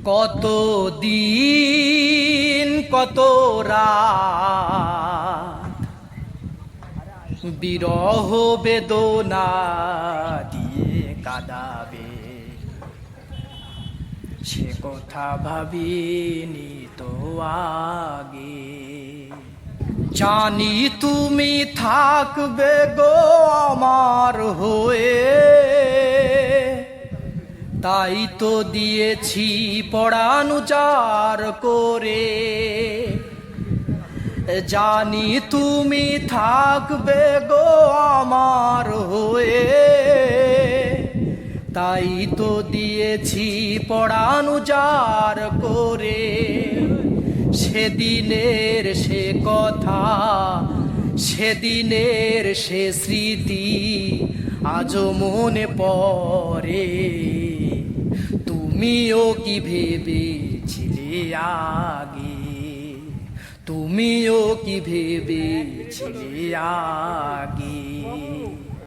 কত দিন কত রাত বিরহ বেদনা দিয়ে কাঁদাবে, সে কথা ভাবিনি তো আগে। জানি তুমি থাকবে গো আমার হয়ে, তাই তো দিয়েছি পরাণ উজাড় করে। জানি তুমি থাকবে গো আমার হয়ে, তাই তো দিয়েছি পরাণ উজাড় করে। সেদিনের সে কথা, সেদিনের সে স্মৃতি আজও মনে পড়ে। তুমিও কি ভেবেছিলে আগে, তুমিও কি ভেবেছিলে আগে।